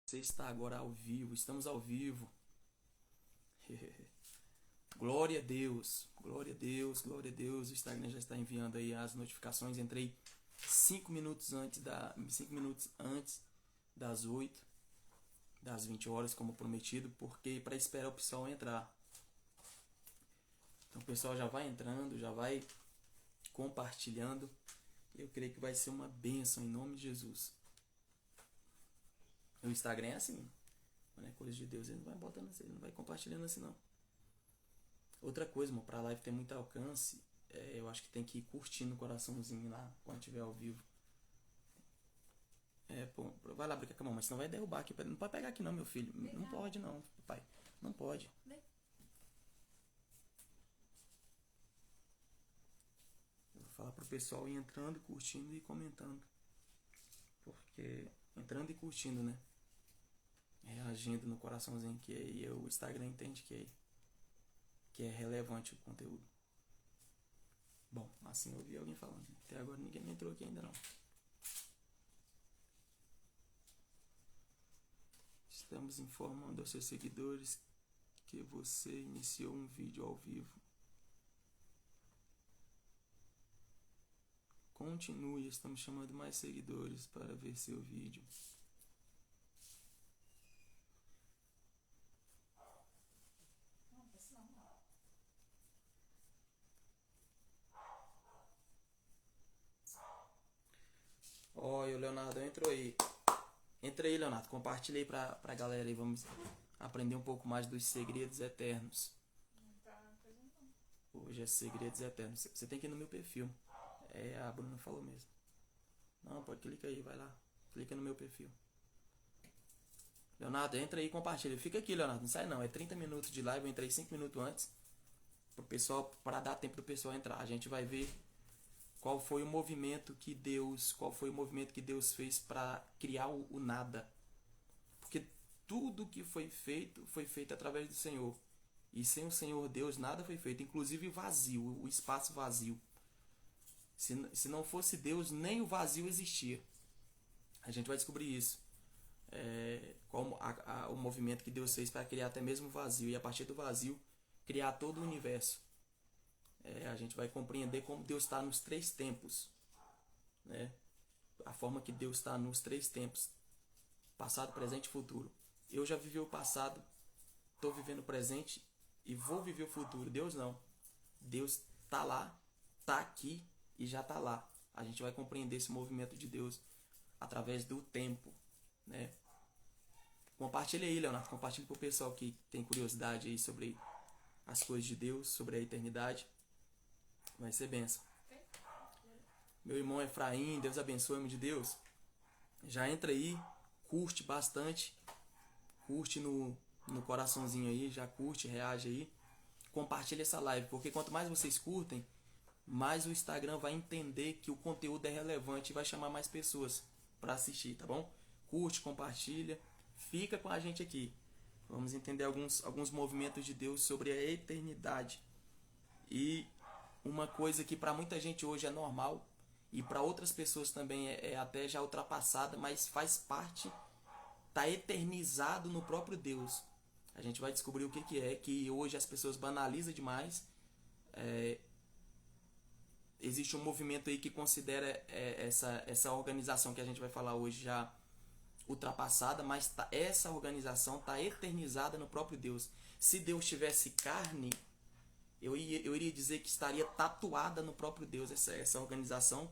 Você está agora ao vivo, estamos ao vivo. Glória a Deus, glória a Deus, glória a Deus. O Instagram já está enviando aí as notificações. Entrei 5 minutos antes das 8, das 20 horas, como prometido, porque para esperar o pessoal entrar. Então o pessoal já vai entrando, já vai compartilhando. Eu creio que vai ser uma bênção em nome de Jesus. O Instagram é assim, não é coisa de Deus, ele não vai botando assim, ele não vai compartilhando assim não. Outra coisa, mano, pra live ter muito alcance, eu acho que tem que ir curtindo o coraçãozinho lá quando tiver ao vivo. Pô, vai lá brincar com a mão, mas senão vai derrubar aqui. Não pode pegar aqui não, meu filho. Não pode não, pai. Não pode. Eu vou falar pro pessoal ir entrando, curtindo e comentando. Porque entrando e curtindo, né? Reagindo no coraçãozinho que aí o Instagram entende que é relevante o conteúdo. Bom, assim eu ouvi alguém falando. Até agora ninguém me entrou aqui ainda não. Estamos informando aos seus seguidores que você iniciou um vídeo ao vivo. Continue, estamos chamando mais seguidores para ver seu vídeo. Olha, o Leonardo entrou aí. Entra aí, Leonardo. Compartilha aí pra galera aí. Vamos aprender um pouco mais dos segredos eternos. Hoje é segredos eternos. Você tem que ir no meu perfil. A Bruna falou mesmo. Não, pode clicar aí, vai lá. Clica no meu perfil. Leonardo, entra aí e compartilha. Fica aqui, Leonardo. Não sai não. É 30 minutos de live. Eu entrei 5 minutos antes. Para dar tempo pro pessoal entrar. A gente vai ver qual foi o movimento que Deus fez para criar o nada. Porque tudo que foi feito através do Senhor. E sem o Senhor Deus nada foi feito, inclusive vazio, o espaço vazio. Se não fosse Deus, nem o vazio existia. A gente vai descobrir isso. Qual o movimento que Deus fez para criar até mesmo o vazio. E a partir do vazio, criar todo o universo. A gente vai compreender como Deus está nos 3 tempos. Né? A forma que Deus está nos 3 tempos. Passado, presente e futuro. Eu já vivi o passado, estou vivendo o presente e vou viver o futuro. Deus não. Deus está lá, está aqui e já está lá. A gente vai compreender esse movimento de Deus através do tempo. Né? Compartilha aí, Leonardo. Compartilha para o pessoal que tem curiosidade aí sobre as coisas de Deus, sobre a eternidade. Vai ser benção. Meu irmão Efraim, Deus abençoe, irmão de Deus. Já entra aí, curte bastante. Curte no coraçãozinho aí, já curte, reage aí. Compartilha essa live, porque quanto mais vocês curtem, mais o Instagram vai entender que o conteúdo é relevante e vai chamar mais pessoas para assistir, tá bom? Curte, compartilha, fica com a gente aqui. Vamos entender alguns movimentos de Deus sobre a eternidade. E uma coisa que para muita gente hoje é normal e para outras pessoas também é até já ultrapassada, mas faz parte, está eternizado no próprio Deus. A gente vai descobrir o que é, que hoje as pessoas banalizam demais. Existe um movimento aí que considera essa organização que a gente vai falar hoje já ultrapassada, mas essa organização está eternizada no próprio Deus. Se Deus tivesse carne, eu iria dizer que estaria tatuada no próprio Deus essa organização,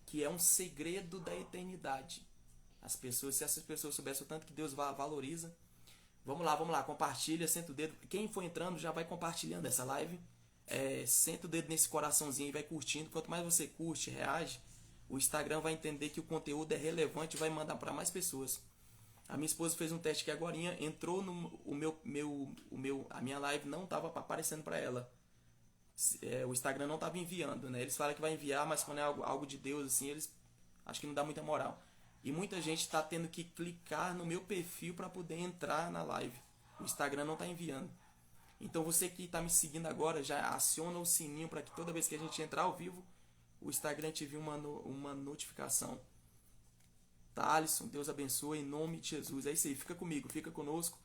que é um segredo da eternidade. Se essas pessoas soubessem o tanto que Deus valoriza. Vamos lá, compartilha, senta o dedo. Quem for entrando já vai compartilhando essa live. Senta o dedo nesse coraçãozinho e vai curtindo. Quanto mais você curte, reage, o Instagram vai entender que o conteúdo é relevante e vai mandar para mais pessoas. A minha esposa fez um teste que agora entrou no a minha live não estava aparecendo para ela. O Instagram não estava enviando, né? Eles falam que vai enviar, mas quando é algo de Deus assim, eles acho que não dá muita moral. E muita gente está tendo que clicar no meu perfil para poder entrar na live. O Instagram não está enviando. Então você que está me seguindo agora, já aciona o sininho para que toda vez que a gente entrar ao vivo, o Instagram te envie uma notificação. Thalisson, Deus abençoe em nome de Jesus. É isso aí, fica comigo, fica conosco.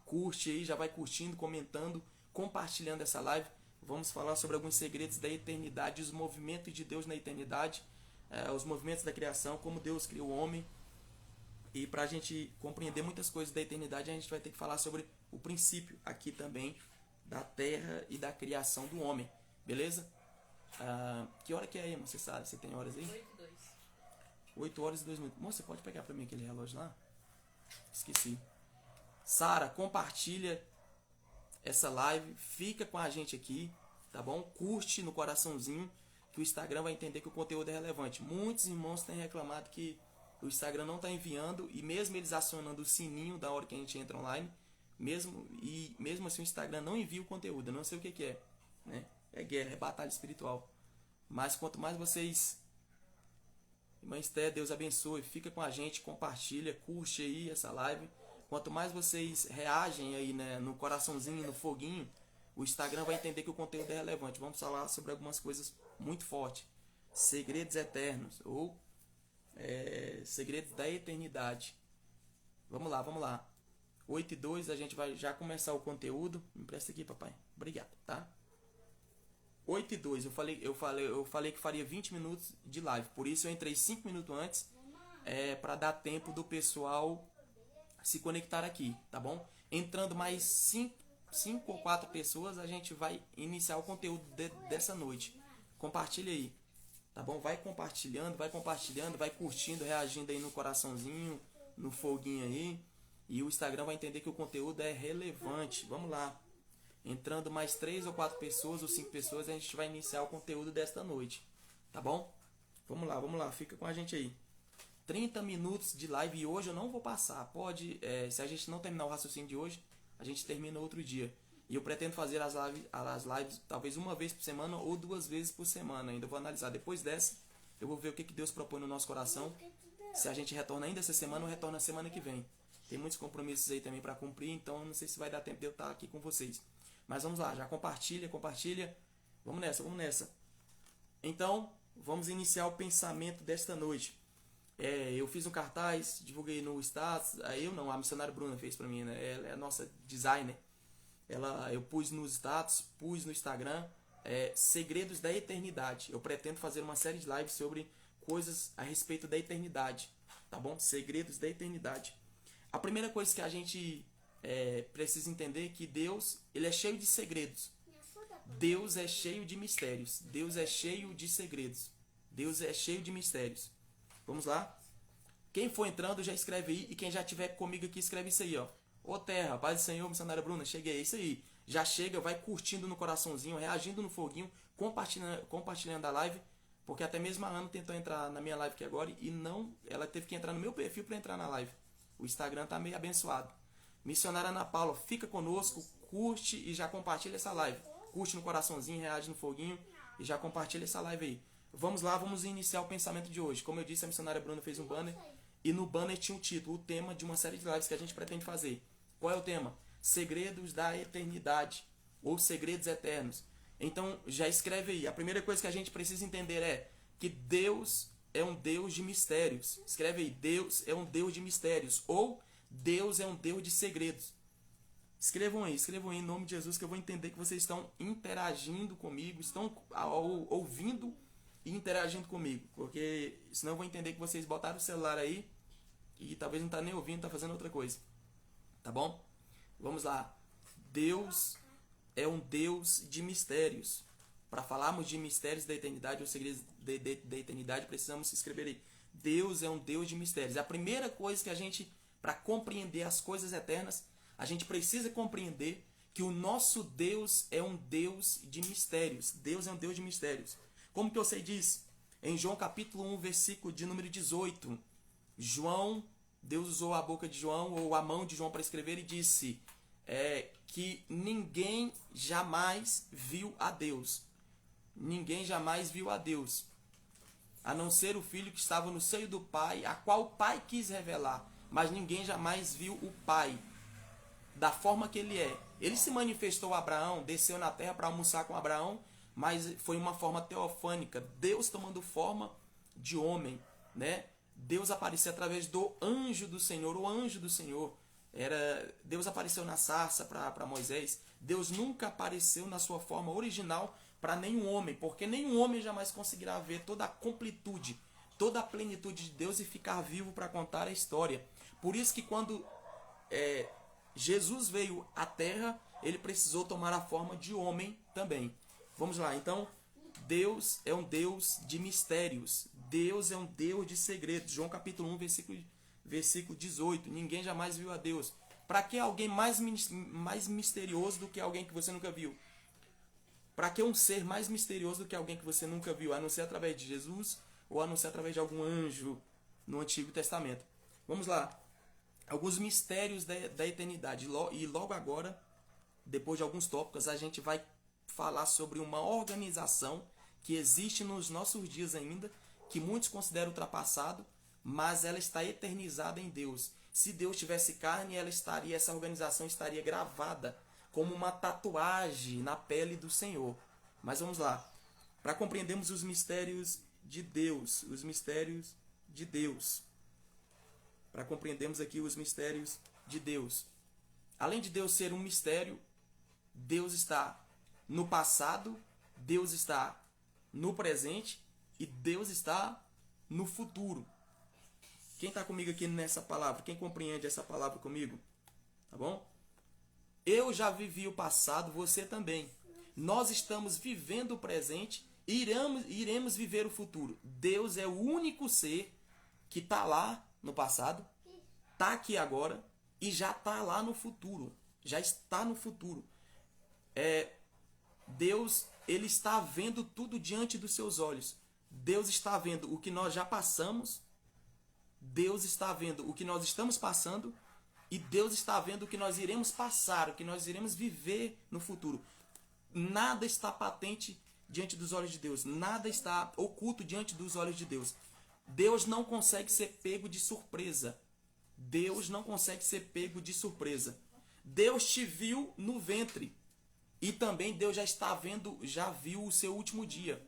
Curte aí, já vai curtindo, comentando, compartilhando essa live. Vamos falar sobre alguns segredos da eternidade, os movimentos de Deus na eternidade, os movimentos da criação, como Deus criou o homem. E para a gente compreender muitas coisas da eternidade, a gente vai ter que falar sobre o princípio aqui também da terra e da criação do homem. Beleza? Que hora que é aí, você sabe? Você tem horas aí? 8:02. 8 horas e 2 minutos. Moça, você pode pegar para mim aquele relógio lá? Esqueci. Sara, compartilha essa live. Fica com a gente aqui, tá bom? Curte no coraçãozinho, que o Instagram vai entender que o conteúdo é relevante. Muitos irmãos têm reclamado que o Instagram não está enviando, e mesmo eles acionando o sininho da hora que a gente entra online, mesmo assim o Instagram não envia o conteúdo. Eu não sei o que é, né? É guerra, é batalha espiritual. Mas quanto mais vocês... Irmã Esther, Deus abençoe, fica com a gente, compartilha, curte aí essa live. Quanto mais vocês reagem aí, né, no coraçãozinho, no foguinho, o Instagram vai entender que o conteúdo é relevante. Vamos falar sobre algumas coisas muito fortes. Segredos eternos, ou segredos da eternidade. Vamos lá. 8:02, a gente vai já começar o conteúdo. Me empresta aqui, papai. Obrigado, tá? 8:02, eu falei que faria 20 minutos de live. Por isso eu entrei 5 minutos antes, para dar tempo do pessoal se conectar aqui, tá bom? Entrando mais 5 ou 4 pessoas, a gente vai iniciar o conteúdo dessa noite. Compartilha aí, tá bom? Vai compartilhando, vai curtindo, reagindo aí no coraçãozinho, no foguinho aí. E o Instagram vai entender que o conteúdo é relevante. Vamos lá. Entrando mais 3 ou 4 pessoas ou 5 pessoas, a gente vai iniciar o conteúdo desta noite. Tá bom? Vamos lá. Fica com a gente aí. 30 minutos de live e hoje eu não vou passar. Se a gente não terminar o raciocínio de hoje, a gente termina outro dia. E eu pretendo fazer as lives talvez uma vez por semana ou 2 vezes por semana. Ainda vou analisar. Depois dessa, eu vou ver o que Deus propõe no nosso coração. Se a gente retorna ainda essa semana ou retorna semana que vem. Tem muitos compromissos aí também para cumprir, então não sei se vai dar tempo de eu estar aqui com vocês. Mas vamos lá, já compartilha. Vamos nessa. Então, vamos iniciar o pensamento desta noite. Eu fiz um cartaz, divulguei no status. A missionária Bruna fez pra mim, né? Ela é a nossa designer. Eu pus nos status, pus no Instagram, Segredos da Eternidade. Eu pretendo fazer uma série de lives sobre coisas a respeito da eternidade, tá bom? Segredos da Eternidade. A primeira coisa que a gente precisa entender é que Deus, ele é cheio de segredos. Deus é cheio de mistérios. Deus é cheio de segredos. Deus é cheio de mistérios. Vamos lá? Quem for entrando já escreve aí. E quem já estiver comigo aqui, escreve isso aí, ó. Ô terra, paz do Senhor, missionária Bruna, cheguei. É isso aí. Já chega, vai curtindo no coraçãozinho, reagindo no foguinho, compartilhando a live. Porque até mesmo a Ana tentou entrar na minha live aqui agora e não, ela teve que entrar no meu perfil para entrar na live. O Instagram tá meio abençoado. Missionária Ana Paula, fica conosco, curte e já compartilha essa live. Curte no coraçãozinho, reage no foguinho e já compartilha essa live aí. Vamos lá, vamos iniciar o pensamento de hoje. Como eu disse, a missionária Bruna fez um banner e no banner tinha um título, o tema de uma série de lives que a gente pretende fazer. Qual é o tema? Segredos da Eternidade ou Segredos Eternos. Então já escreve aí. A primeira coisa que a gente precisa entender é que Deus é um Deus de mistérios. Escreve aí, Deus é um Deus de mistérios ou Deus é um Deus de segredos. Escrevam aí em nome de Jesus, que eu vou entender que vocês estão interagindo comigo, estão ouvindo e interagindo comigo, porque senão eu vou entender que vocês botaram o celular aí e talvez não está nem ouvindo, está fazendo outra coisa. Tá bom? Vamos lá. Deus é um Deus de mistérios. Para falarmos de mistérios da eternidade ou segredos da eternidade, precisamos escrever aí. Deus é um Deus de mistérios. A primeira coisa que a gente, para compreender as coisas eternas, a gente precisa compreender que o nosso Deus é um Deus de mistérios. Deus é um Deus de mistérios. Como que eu sei disso? Em João capítulo 1, versículo de número 18. Deus usou a boca de João, ou a mão de João para escrever e disse que ninguém jamais viu a Deus. Ninguém jamais viu a Deus, a não ser o Filho que estava no seio do Pai, a qual o Pai quis revelar. Mas ninguém jamais viu o Pai da forma que ele é. Ele se manifestou a Abraão, desceu na terra para almoçar com Abraão, mas foi uma forma teofânica, Deus tomando forma de homem, né? Deus apareceu através do anjo do Senhor. O anjo do Senhor Deus apareceu na sarça para Moisés. Deus nunca apareceu na sua forma original para nenhum homem, porque nenhum homem jamais conseguirá ver toda a completude, toda a plenitude de Deus e ficar vivo para contar a história. Por isso que quando Jesus veio à Terra, ele precisou tomar a forma de homem também. Vamos lá, então, Deus é um Deus de mistérios. Deus é um Deus de segredos. João capítulo 1, versículo 18. Ninguém jamais viu a Deus. Para que alguém mais misterioso do que alguém que você nunca viu? Para que um ser mais misterioso do que alguém que você nunca viu? A não ser através de Jesus ou a não ser através de algum anjo no Antigo Testamento. Vamos lá. Alguns mistérios da eternidade. E logo agora, depois de alguns tópicos, a gente vai falar sobre uma organização que existe nos nossos dias ainda, que muitos consideram ultrapassado, mas ela está eternizada em Deus. Se Deus tivesse carne, essa organização estaria gravada como uma tatuagem na pele do Senhor. Mas vamos lá. Para compreendermos os mistérios de Deus, para compreendermos aqui os mistérios de Deus. Além de Deus ser um mistério, Deus está no passado, Deus está no presente e Deus está no futuro. Quem está comigo aqui nessa palavra? Quem compreende essa palavra comigo? Tá bom? Eu já vivi o passado, você também. Nós estamos vivendo o presente e iremos viver o futuro. Deus é o único ser que está lá no passado, está aqui agora e já está lá no futuro. Já está no futuro. Deus, ele está vendo tudo diante dos seus olhos. Deus está vendo o que nós já passamos. Deus está vendo o que nós estamos passando. E Deus está vendo o que nós iremos passar, o que nós iremos viver no futuro. Nada está patente diante dos olhos de Deus. Nada está oculto diante dos olhos de Deus. Deus não consegue ser pego de surpresa. Deus não consegue ser pego de surpresa. Deus te viu no ventre. E também Deus já viu o seu último dia.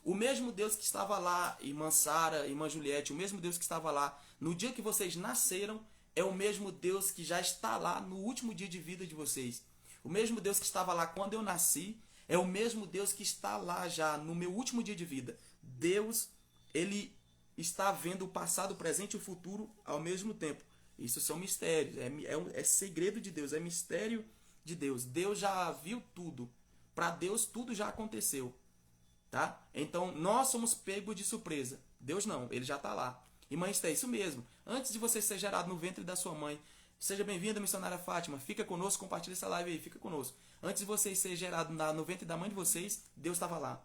O mesmo Deus que estava lá, irmã Sara, irmã Juliette, o mesmo Deus que estava lá no dia que vocês nasceram, é o mesmo Deus que já está lá no último dia de vida de vocês. O mesmo Deus que estava lá quando eu nasci, é o mesmo Deus que está lá já no meu último dia de vida. Deus, ele está vendo o passado, o presente e o futuro ao mesmo tempo. Isso são mistérios, é segredo de Deus, é mistério de Deus. Deus já viu tudo. Para Deus tudo já aconteceu. Tá? Então nós somos pegos de surpresa. Deus não, ele já está lá. Irmã Esté, isso mesmo. Antes de você ser gerado no ventre da sua mãe, seja bem-vinda, missionária Fátima. Fica conosco, compartilha essa live aí, fica conosco. Antes de você ser gerado no ventre da mãe de vocês, Deus estava lá.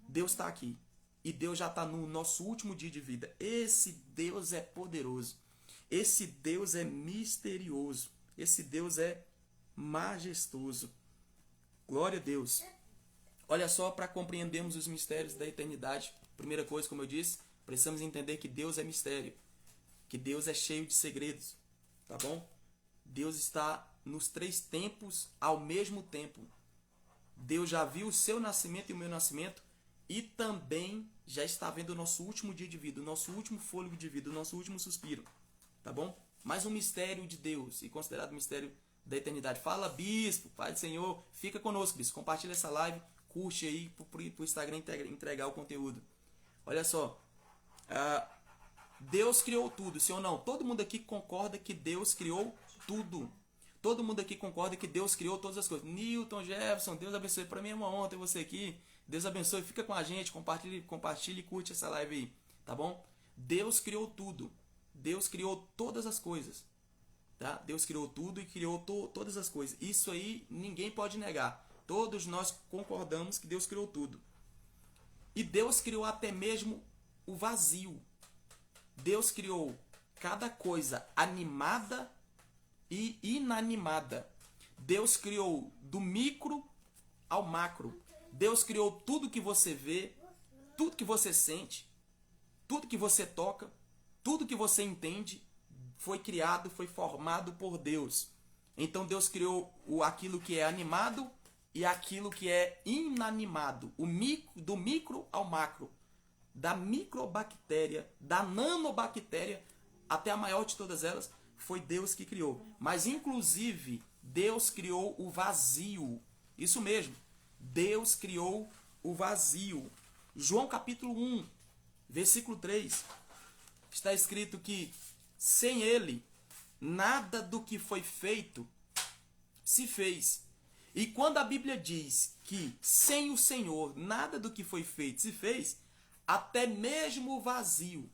Deus está aqui. E Deus já está no nosso último dia de vida. Esse Deus é poderoso. Esse Deus é misterioso. Esse Deus é majestoso. Glória a Deus. Olha só, para compreendermos os mistérios da eternidade, primeira coisa, como eu disse, precisamos entender que Deus é mistério, que Deus é cheio de segredos, tá bom? Deus está nos três tempos ao mesmo tempo. Deus já viu o seu nascimento e o meu nascimento e também já está vendo o nosso último dia de vida, o nosso último fôlego de vida, o nosso último suspiro, tá bom? Mais um mistério de Deus e considerado mistério da eternidade. Fala, bispo, Pai do Senhor, fica conosco, bispo, compartilha essa live, curte aí pro Instagram entregar o conteúdo. Olha só, Deus criou tudo, sim ou não? Todo mundo aqui concorda que Deus criou tudo. Todo mundo aqui concorda que Deus criou todas as coisas. Newton, Jefferson, Deus abençoe. Para mim é uma honra ter você aqui. Deus abençoe, fica com a gente, compartilhe e curte essa live aí, tá bom? Deus criou tudo. Deus criou todas as coisas. Tá? Deus criou tudo e criou todas as coisas. Isso aí ninguém pode negar. Todos nós concordamos que Deus criou tudo. E Deus criou até mesmo o vazio. Deus criou cada coisa animada e inanimada. Deus criou do micro ao macro. Deus criou tudo que você vê, tudo que você sente, tudo que você toca, tudo que você entende, foi criado, foi formado por Deus. Então Deus criou aquilo que é animado e aquilo que é inanimado. Do micro ao macro. da microbactéria, da nanobactéria, até a maior de todas elas, foi Deus que criou. Mas, inclusive, Deus criou o vazio. Isso mesmo. Deus criou o vazio. João capítulo 1, versículo 3. Está escrito que, sem ele, nada do que foi feito se fez. E quando a Bíblia diz que, sem o Senhor, nada do que foi feito se fez, até mesmo o vazio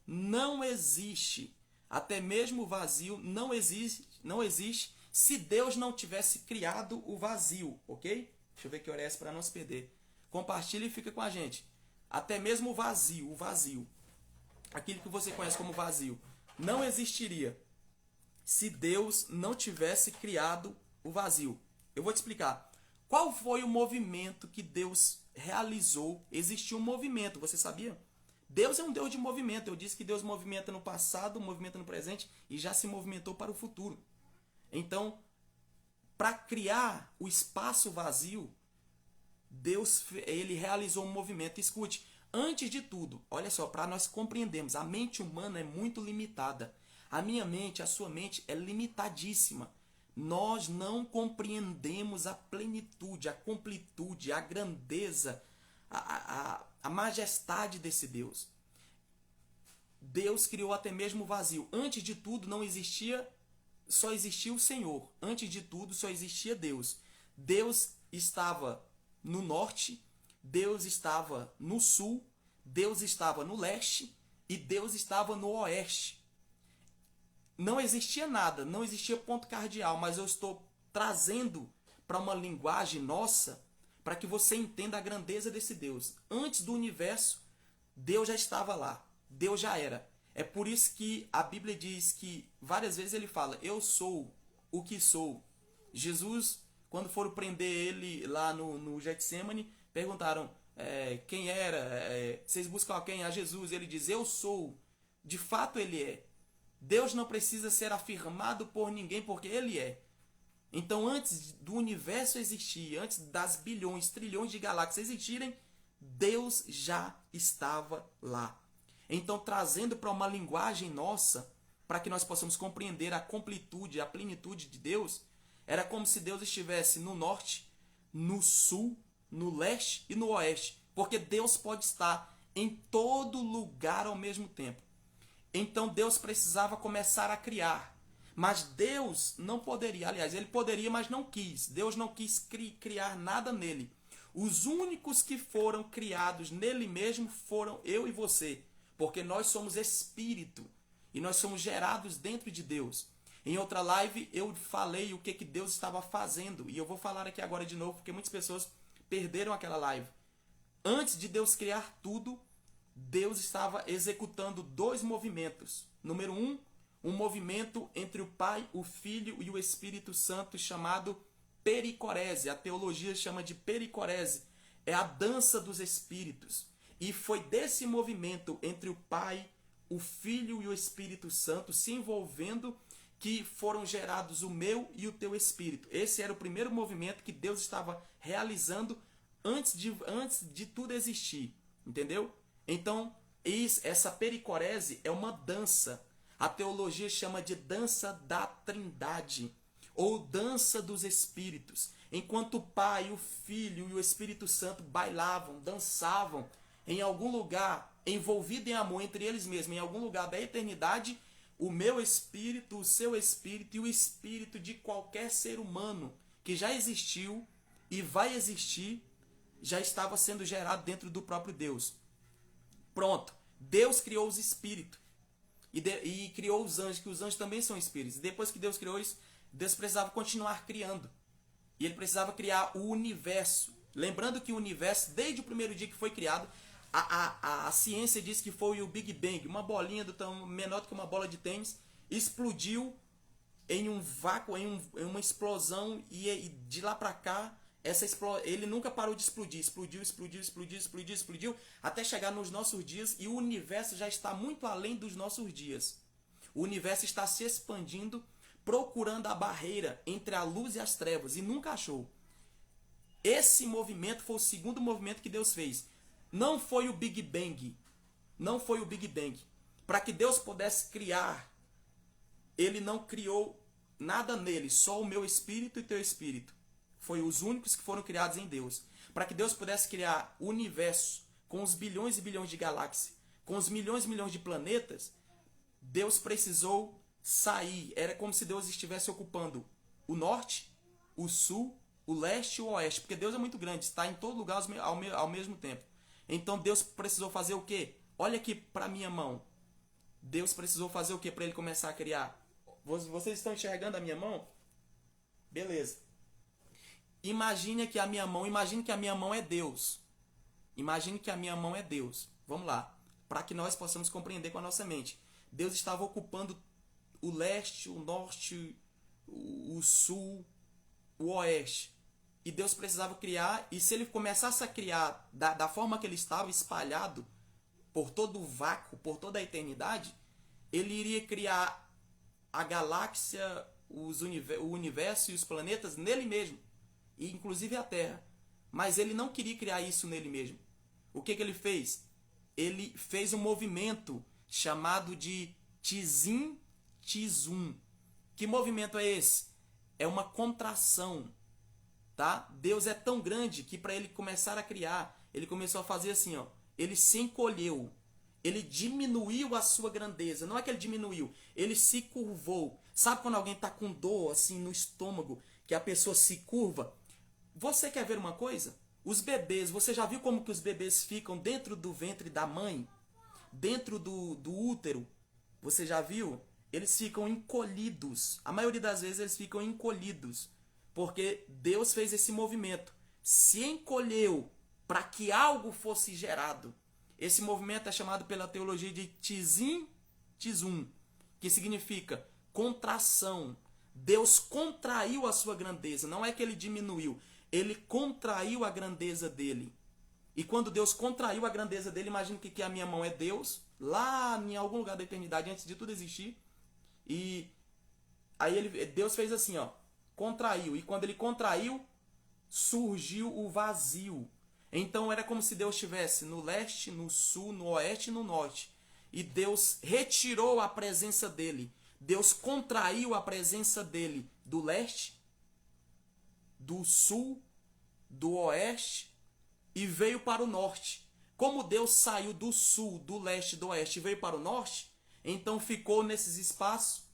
não existe. Até mesmo o vazio não existe se Deus não tivesse criado o vazio, ok? Deixa eu ver que hora é essa para não se perder. Compartilha e fica com a gente. Até mesmo o vazio, aquilo que você conhece como vazio, não existiria se Deus não tivesse criado o vazio. Eu vou te explicar. Qual foi o movimento que Deus realizou? Existiu um movimento, você sabia? Deus é um Deus de movimento. Eu disse que Deus movimenta no passado, movimenta no presente e já se movimentou para o futuro. Então, para criar o espaço vazio, Deus ele realizou um movimento. Escute, antes de tudo, olha só, para nós compreendermos, a mente humana é muito limitada. A minha mente, a sua mente é limitadíssima. Nós não compreendemos a plenitude, a completude, a grandeza, a majestade desse Deus. Deus criou até mesmo o vazio. Antes de tudo não existia, só existia o Senhor. Antes de tudo só existia Deus. Deus estava no norte, Deus estava no sul, Deus estava no leste e Deus estava no oeste. Não existia nada, não existia ponto cardeal, mas eu estou trazendo para uma linguagem nossa para que você entenda a grandeza desse Deus. Antes do universo, Deus já estava lá, Deus já era. É por isso que a Bíblia diz que várias vezes ele fala, eu sou o que sou. Jesus, quando foram prender ele lá no Getsemane, perguntaram quem era, vocês buscam quem? A Jesus. Ele diz, eu sou. De fato ele é. Deus não precisa ser afirmado por ninguém, porque ele é. Então, antes do universo existir, antes das bilhões, trilhões de galáxias existirem, Deus já estava lá. Então, trazendo para uma linguagem nossa, para que nós possamos compreender a completude, a plenitude de Deus, era como se Deus estivesse no norte, no sul, no leste e no oeste. Porque Deus pode estar em todo lugar ao mesmo tempo. Então Deus precisava começar a criar. Mas Deus não poderia, aliás, ele poderia, mas não quis. Deus não quis criar nada nele. Os únicos que foram criados nele mesmo foram eu e você. Porque nós somos espírito e nós somos gerados dentro de Deus. Em outra live eu falei o que Deus estava fazendo. E eu vou falar aqui agora de novo, porque muitas pessoas perderam aquela live. Antes de Deus criar tudo, Deus estava executando dois movimentos. Número um movimento entre o Pai, o Filho e o Espírito Santo chamado pericorese. A teologia chama de pericorese. É a dança dos Espíritos. E foi desse movimento entre o Pai, o Filho e o Espírito Santo se envolvendo que foram gerados o meu e o teu Espírito. Esse era o primeiro movimento que Deus estava realizando antes de tudo existir. Entendeu? Então, essa pericorese é uma dança. A teologia chama de dança da Trindade, ou dança dos Espíritos. Enquanto o Pai, o Filho e o Espírito Santo bailavam, dançavam em algum lugar, envolvido em amor entre eles mesmos, em algum lugar da eternidade, o meu espírito, o seu espírito e o espírito de qualquer ser humano que já existiu e vai existir, já estava sendo gerado dentro do próprio Deus. Pronto, Deus criou os espíritos e criou os anjos, que os anjos também são espíritos. E depois que Deus criou isso, Deus precisava continuar criando. E ele precisava criar o universo. Lembrando que o universo, desde o primeiro dia que foi criado, a ciência diz que foi o Big Bang, uma bolinha menor do que uma bola de tênis, explodiu em um vácuo, em uma explosão, e de lá para cá, ele nunca parou de explodir. Explodiu, até chegar nos nossos dias, e o universo já está muito além dos nossos dias. O universo está se expandindo, procurando a barreira entre a luz e as trevas, e nunca achou. Esse movimento foi o segundo movimento que Deus fez. Não foi o Big Bang, não foi o Big Bang. Para que Deus pudesse criar, ele não criou nada nele, só o meu espírito e teu espírito. Foi os únicos que foram criados em Deus. Para que Deus pudesse criar o universo com os bilhões e bilhões de galáxias, com os milhões e milhões de planetas, Deus precisou sair. Era como se Deus estivesse ocupando o norte, o sul, o leste e o oeste. Porque Deus é muito grande, está em todo lugar ao mesmo tempo. Então Deus precisou fazer o quê? Olha aqui para minha mão. Deus precisou fazer o quê para ele começar a criar? Vocês estão enxergando a minha mão? Beleza. Imagine que a minha mão é Deus. Imagine que a minha mão é Deus. Vamos lá. Para que nós possamos compreender com a nossa mente. Deus estava ocupando o leste, o norte, o sul, o oeste. E Deus precisava criar. E se ele começasse a criar da forma que ele estava, espalhado por todo o vácuo, por toda a eternidade, ele iria criar a galáxia, o universo e os planetas nele mesmo. E inclusive a Terra. Mas ele não queria criar isso nele mesmo. O que ele fez? Ele fez um movimento chamado de Tzim Tzum. Que movimento é esse? É uma contração. Tá? Deus é tão grande que para ele começar a criar, ele começou a fazer assim, ó. Ele se encolheu. Ele diminuiu a sua grandeza. Não é que ele diminuiu, ele se curvou. Sabe quando alguém está com dor assim no estômago, que a pessoa se curva? Você quer ver uma coisa? Os bebês, você já viu como que os bebês ficam dentro do ventre da mãe? Dentro do útero? Você já viu? Eles ficam encolhidos. A maioria das vezes eles ficam encolhidos. Porque Deus fez esse movimento. Se encolheu para que algo fosse gerado. Esse movimento é chamado pela teologia de Tzim Tzum, que significa contração. Deus contraiu a sua grandeza. Não é que ele diminuiu. Ele contraiu a grandeza dele. E quando Deus contraiu a grandeza dele, imagina que a minha mão é Deus, lá em algum lugar da eternidade, antes de tudo existir. E aí Deus fez assim, ó, contraiu. E quando ele contraiu, surgiu o vazio. Então era como se Deus estivesse no leste, no sul, no oeste e no norte. E Deus retirou a presença dele. Deus contraiu a presença dele do leste, do sul, do oeste e veio para o norte. Como Deus saiu do sul, do leste, do oeste e veio para o norte, então ficou nesses espaços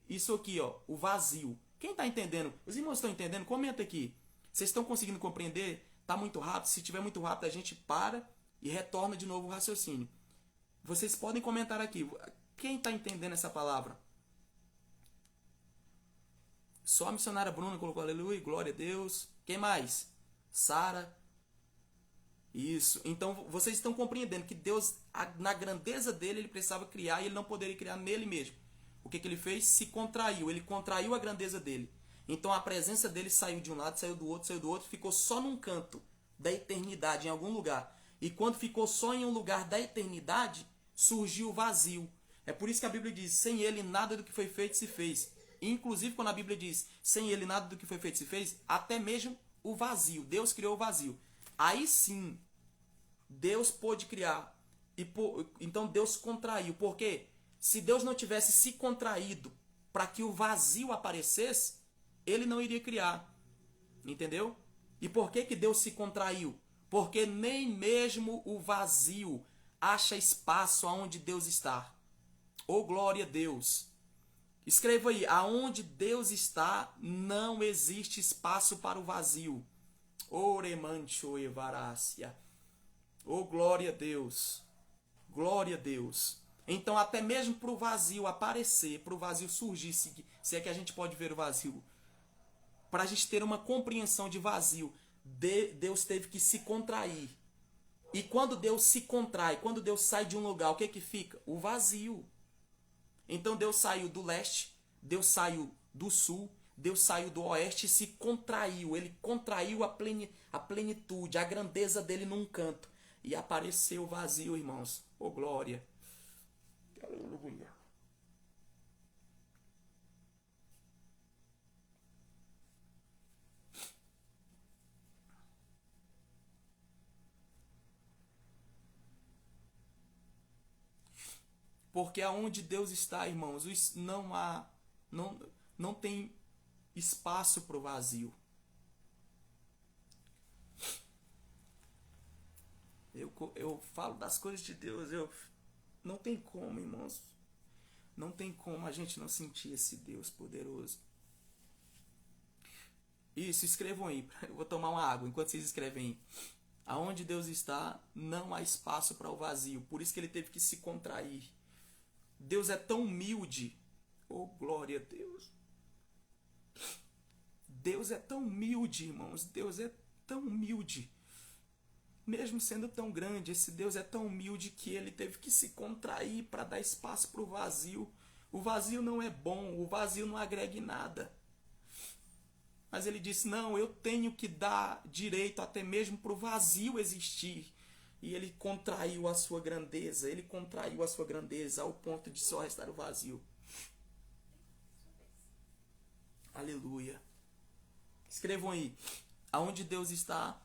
isso aqui, ó, o vazio. Quem está entendendo? Os irmãos estão entendendo? Comenta aqui. Vocês estão conseguindo compreender? Está muito rápido? Se estiver muito rápido, a gente para e retorna de novo o raciocínio. Vocês podem comentar aqui. Quem está entendendo essa palavra? Só a missionária Bruna colocou aleluia, glória a Deus. Quem mais? Sara. Isso. Então vocês estão compreendendo que Deus, na grandeza dele, ele precisava criar e ele não poderia criar nele mesmo. O que ele fez? Se contraiu. Ele contraiu a grandeza dele. Então a presença dele saiu de um lado, saiu do outro, ficou só num canto da eternidade, em algum lugar. E quando ficou só em um lugar da eternidade, surgiu o vazio. É por isso que a Bíblia diz, sem ele nada do que foi feito se fez. Inclusive quando a Bíblia diz, sem ele nada do que foi feito se fez, até mesmo o vazio. Deus criou o vazio. Aí sim, Deus pôde criar. Então Deus contraiu. Por quê? Se Deus não tivesse se contraído para que o vazio aparecesse, ele não iria criar. Entendeu? E por que Deus se contraiu? Porque nem mesmo o vazio acha espaço aonde Deus está. Oh, glória a Deus! Escreva aí, aonde Deus está, não existe espaço para o vazio. Oremancho evarácia. Oh, glória a Deus! Glória a Deus! Então, até mesmo para o vazio aparecer, para o vazio surgir, se é que a gente pode ver o vazio, para a gente ter uma compreensão de vazio, Deus teve que se contrair. E quando Deus se contrai, quando Deus sai de um lugar, o que fica? O vazio. Então Deus saiu do leste, Deus saiu do sul, Deus saiu do oeste e se contraiu. Ele contraiu a plenitude, a grandeza dele num canto. E apareceu o vazio, irmãos. Oh, glória! Aleluia! Porque aonde Deus está, irmãos, não, não tem espaço para o vazio. Eu falo das coisas de Deus, não tem como, irmãos. Não tem como a gente não sentir esse Deus poderoso. Isso, escrevam aí. Eu vou tomar uma água enquanto vocês escrevem aí. Aonde Deus está, não há espaço para o vazio. Por isso que ele teve que se contrair. Deus é tão humilde. Oh, glória a Deus. Deus é tão humilde, irmãos. Deus é tão humilde. Mesmo sendo tão grande, esse Deus é tão humilde que ele teve que se contrair para dar espaço para o vazio. O vazio não é bom, o vazio não agrega em nada. Mas ele disse, não, eu tenho que dar direito até mesmo para o vazio existir. E ele contraiu a sua grandeza, ao ponto de só restar o vazio. Aleluia. Escrevam aí, aonde Deus está,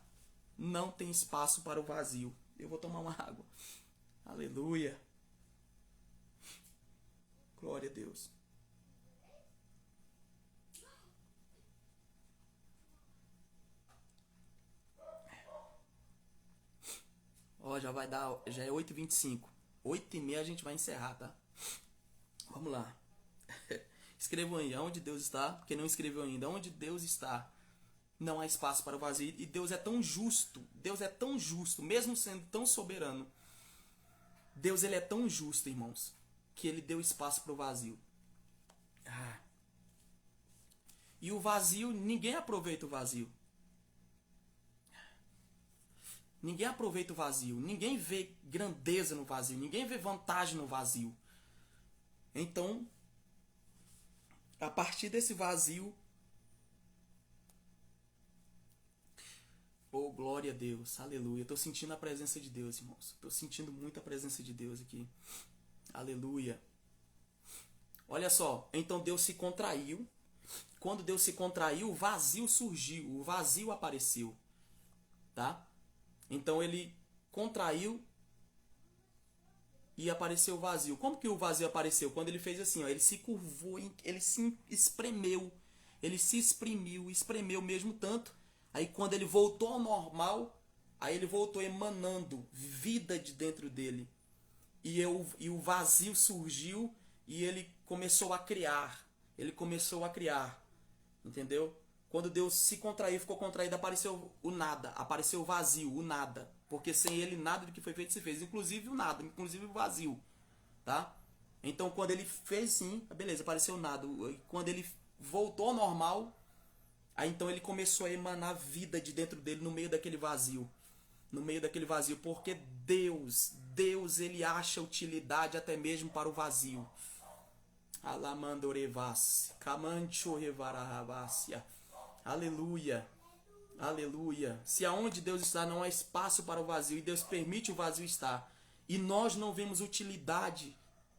não tem espaço para o vazio. Eu vou tomar uma água. Aleluia. Glória a Deus. Ó, já vai dar, já é 8h25. 8h30 a gente vai encerrar, tá? Vamos lá. Escrevam aí, aonde Deus está. Quem não escreveu ainda, aonde Deus está, não há espaço para o vazio. E Deus é tão justo. Deus é tão justo, mesmo sendo tão soberano. Deus, ele é tão justo, irmãos, que ele deu espaço para o vazio. E o vazio, ninguém aproveita o vazio. Ninguém aproveita o vazio. Ninguém vê grandeza no vazio. Ninguém vê vantagem no vazio. Então, a partir desse vazio, oh, glória a Deus, aleluia. Estou sentindo a presença de Deus, irmãos. Estou sentindo muita presença de Deus aqui. Aleluia. Olha só, então Deus se contraiu. Quando Deus se contraiu, o vazio surgiu, o vazio apareceu. Tá? Então ele contraiu e apareceu o vazio. Como que o vazio apareceu? Quando ele fez assim, ó, ele se curvou, ele se espremeu. Ele se espremeu mesmo tanto. Aí quando ele voltou ao normal, aí ele voltou emanando vida de dentro dele. E o vazio surgiu e ele começou a criar. Ele começou a criar. Entendeu? Quando Deus se contraiu, ficou contraído, apareceu o nada. Apareceu o vazio, o nada. Porque sem ele nada do que foi feito se fez. Inclusive o nada, inclusive o vazio. Tá? Então quando ele fez sim, beleza, apareceu o nada. Quando ele voltou ao normal, aí então ele começou a emanar vida de dentro dele no meio daquele vazio. No meio daquele vazio. Porque Deus, ele acha utilidade até mesmo para o vazio. Alamandorevas, Kamancho Revaravasia. Aleluia. Aleluia. Se aonde Deus está não há espaço para o vazio e Deus permite o vazio estar, e nós não vemos utilidade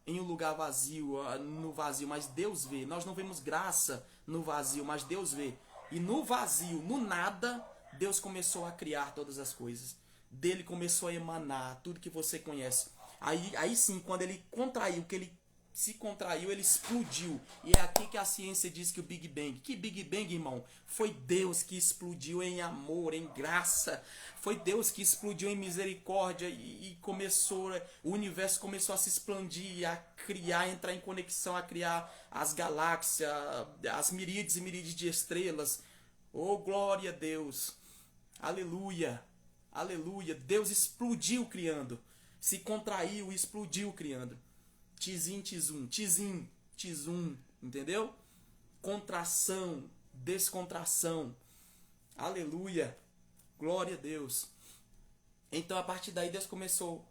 em um lugar vazio, no vazio, mas Deus vê. Nós não vemos graça no vazio, mas Deus vê. E no vazio, no nada, Deus começou a criar todas as coisas. Dele começou a emanar tudo que você conhece. Aí sim, quando ele contraiu, que ele se contraiu, ele explodiu. E é aqui que a ciência diz que o Big Bang. Que Big Bang, irmão? Foi Deus que explodiu em amor, em graça. Foi Deus que explodiu em misericórdia e começou, o universo começou a se expandir, a criar, entrar em conexão, a criar as galáxias, as miríades e miríades de estrelas. Oh, glória a Deus. Aleluia. Aleluia. Deus explodiu criando. Se contraiu e explodiu criando. Tizim, tizum, tizim, tizum, entendeu? Contração, descontração. Aleluia. Glória a Deus. Então a partir daí Deus começou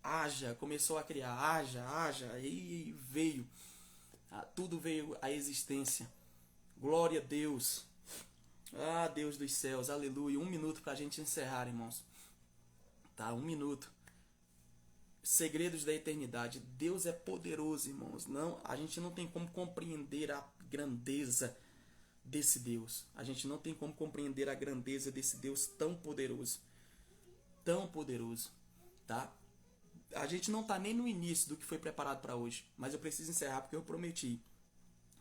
a criar, haja, e veio. Tudo veio à existência. Glória a Deus. Ah, Deus dos céus, aleluia. 1 minuto pra gente encerrar, irmãos. Tá, 1 minuto. Segredos da eternidade. Deus é poderoso, irmãos. Não, a gente não tem como compreender a grandeza desse Deus. A gente não tem como compreender a grandeza desse Deus tão poderoso. Tão poderoso, tá? A gente não tá nem no início do que foi preparado para hoje, mas eu preciso encerrar porque eu prometi.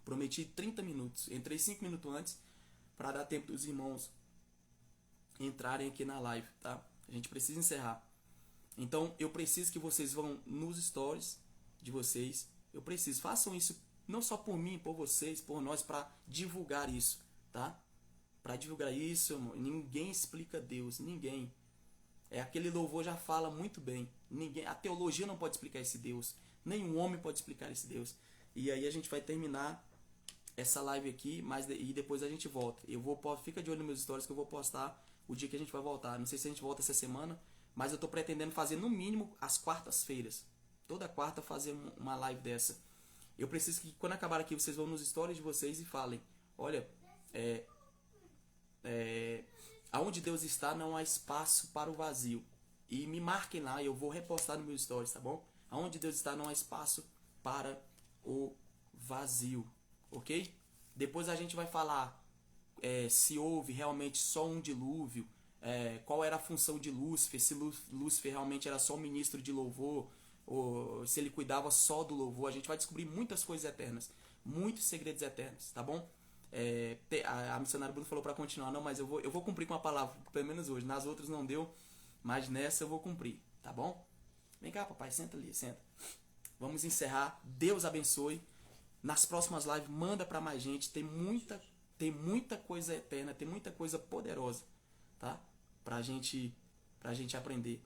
Prometi 30 minutos. Entrei 5 minutos antes para dar tempo dos irmãos entrarem aqui na live, tá? A gente precisa encerrar. Então, eu preciso que vocês vão nos stories de vocês. Eu preciso, façam isso não só por mim, por vocês, por nós, para divulgar isso, tá? Para divulgar isso, ninguém explica Deus, ninguém. Aquele louvor já fala muito bem. Ninguém, a teologia não pode explicar esse Deus. Nenhum homem pode explicar esse Deus. E aí a gente vai terminar essa live aqui, e depois a gente volta. Fica de olho nos meus stories que eu vou postar o dia que a gente vai voltar. Não sei se a gente volta essa semana, mas eu tô pretendendo fazer no mínimo às quartas-feiras. Toda quarta fazer uma live dessa. Eu preciso que quando acabar aqui vocês vão nos stories de vocês e falem: olha, aonde Deus está não há espaço para o vazio. E me marquem lá, eu vou repostar no meu stories, tá bom? Aonde Deus está não há espaço para o vazio, ok? Depois a gente vai falar se houve realmente só um dilúvio, qual era a função de Lúcifer, se Lúcifer realmente era só um ministro de louvor, ou se ele cuidava só do louvor. A gente vai descobrir muitas coisas eternas, muitos segredos eternos, tá bom? A missionária Bruno falou para continuar, não, mas eu vou cumprir com a palavra, pelo menos hoje. Nas outras não deu, mas nessa eu vou cumprir, tá bom? Vem cá, papai, senta ali, senta. Vamos encerrar. Deus abençoe. Nas próximas lives, manda para mais gente. Tem muita coisa eterna, tem muita coisa poderosa, tá? Pra gente aprender.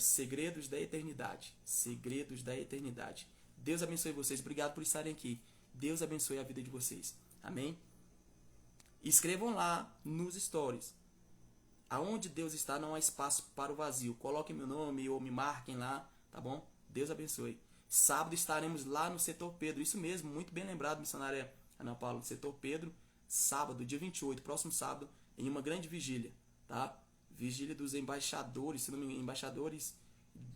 Segredos da eternidade. Segredos da eternidade. Deus abençoe vocês. Obrigado por estarem aqui. Deus abençoe a vida de vocês. Amém? Escrevam lá nos stories. Aonde Deus está não há espaço para o vazio. Coloquem meu nome ou me marquem lá, tá bom? Deus abençoe. Sábado estaremos lá no Setor Pedro. Isso mesmo, muito bem lembrado, missionária Ana Paula. Setor Pedro, sábado, dia 28, próximo sábado, em uma grande vigília, tá? Vigília dos embaixadores, se não me engano, embaixadores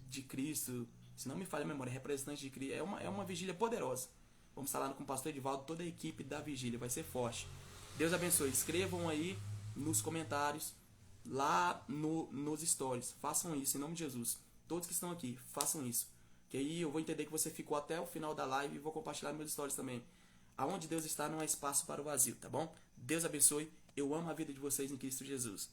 de Cristo, se não me falha a memória, representantes de Cristo. É uma vigília poderosa. Vamos estar lá com o pastor Edivaldo, toda a equipe da vigília, vai ser forte. Deus abençoe. Escrevam aí nos comentários, lá nos stories. Façam isso, em nome de Jesus. Todos que estão aqui, façam isso. Que aí eu vou entender que você ficou até o final da live e vou compartilhar nos meus stories também. Aonde Deus está não há espaço para o vazio, tá bom? Deus abençoe. Eu amo a vida de vocês em Cristo Jesus.